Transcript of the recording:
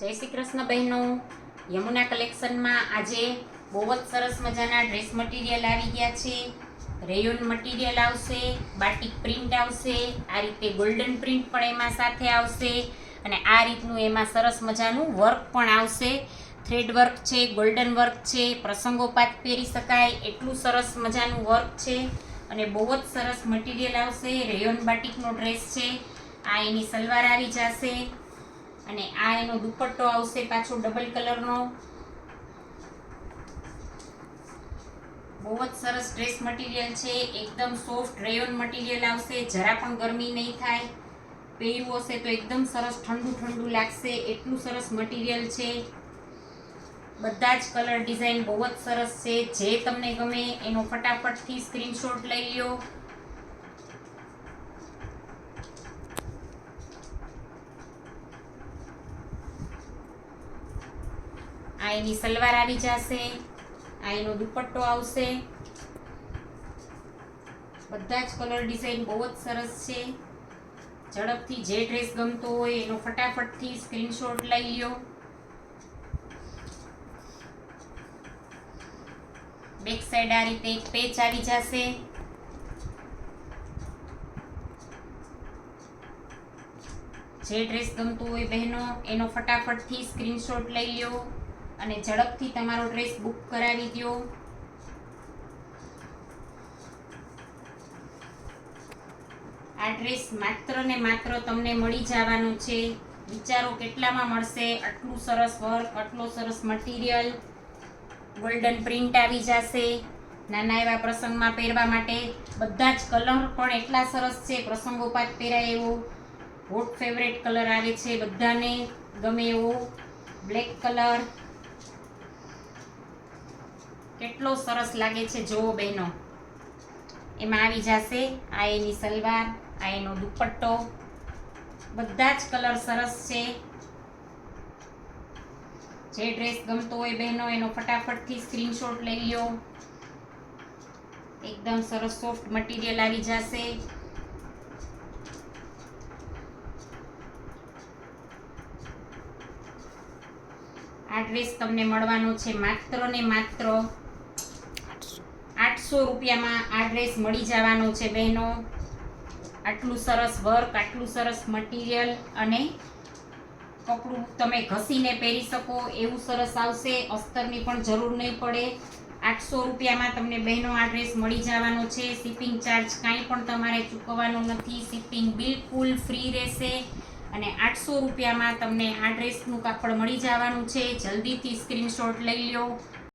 જય શ્રી કૃષ્ણ બહેનો, યમુના કલેક્શનમાં આજે બહુ જ સરસ મજાના ડ્રેસ મટીરિયલ આવી ગયા છે. રેયોન મટીરિયલ આવશે, બાટિક પ્રિન્ટ આવશે, આ રીતે ગોલ્ડન પ્રિન્ટ પણ એમાં સાથે આવશે અને આ રીતનું એમાં સરસ મજાનું વર્ક પણ આવશે. થ્રેડ વર્ક છે, ગોલ્ડન વર્ક છે, પ્રસંગોપાત પહેરી શકાય એટલું સરસ મજાનું વર્ક છે અને બહુ જ સરસ મટીરિયલ આવશે. રેયોન બાટિકનો ડ્રેસ છે. આ એની સલવાર આવી જશે અને આ એનો દુપટ્ટો આવશે પાછો ડબલ કલરનો. બહુ જ સરસ ડ્રેસ મટીરિયલ છે, એકદમ સોફ્ટ રેયોન મટીરિયલ આવશે, જરા પણ ગરમી નહીં થાય. પહેર્યું હશે તો એકદમ સરસ ઠંડુ ઠંડુ લાગશે એટલું સરસ મટીરિયલ છે. બધા જ કલર ડિઝાઇન બહુ જ સરસ છે. જે તમને ગમે એનો ફટાફટથી સ્ક્રીનશોટ લઈ લો. આ એની સલવાર આવી જશે, આ એનો દુપટ્ટો આવશે. બધા જ કલર ડિઝાઇન બહુ જ સરસ છે. ઝડપથી જે ડ્રેસ ગમતો હોય એનો ફટાફટથી સ્ક્રીનશોટ લઈ લો. બેક સાઈડ આ રીતે એક પેચ આવી જશે. જે ડ્રેસ ગમતો હોય બહેનો એનો ફટાફટથી સ્ક્રીનશોટ લઈ લો અને ઝડપથી તમારો ડ્રેસ બુક કરાવી દો. આ ડ્રેસ માત્ર ને માત્ર તમને મળી જવાનું છે. વિચારો કેટલામાં મળશે. આટલું સરસ વર્ક, આટલો સરસ મટીરિયલ, ગોલ્ડન પ્રિન્ટ આવી જશે નાના એવા પ્રસંગમાં પહેરવા માટે. બધા જ કલર પણ એટલા સરસ છે, પ્રસંગોપાત પહેરાય એવો હોટ ફેવરેટ કલર આવે છે, બધાને ગમે એવો બ્લેક કલર. કેટલો સરસ લાગે છે જુઓ બહેનો. એમાં આવી જશે આ એની સલવાર, આ એનો દુપટ્ટો. બધા જ કલર સરસ છે. જે ડ્રેસ ગમતો હોય બહેનો એનો ફટાફટથી સ્ક્રીનશોટ લઈ લો. એકદમ સરસ સોફ્ટ મટીરિયલ આવી જશે. આ ડ્રેસ તમને મળવાનો છે માત્ર ને માત્ર 800 રૂપિયામાં. આ ડ્રેસ મળી જવાનો છે બહેનો. આટલું સરસ વર્ક, આટલું સરસ મટીરિયલ અને કપડું તમે ઘસીને પહેરી શકો એવું સરસ આવશે. અસ્તરની પણ જરૂર નહીં પડે. 800 રૂપિયામાં તમને બહેનો આ ડ્રેસ મળી જવાનો છે. શિપિંગ ચાર્જ કાંઈ પણ તમારે ચૂકવવાનો નથી. શિપિંગ બિલકુલ ફ્રી રહેશે અને 800 રૂપિયામાં તમને આ ડ્રેસનું કાપડ મળી જવાનું છે. જલ્દીથી સ્ક્રીનશોટ લઈ લો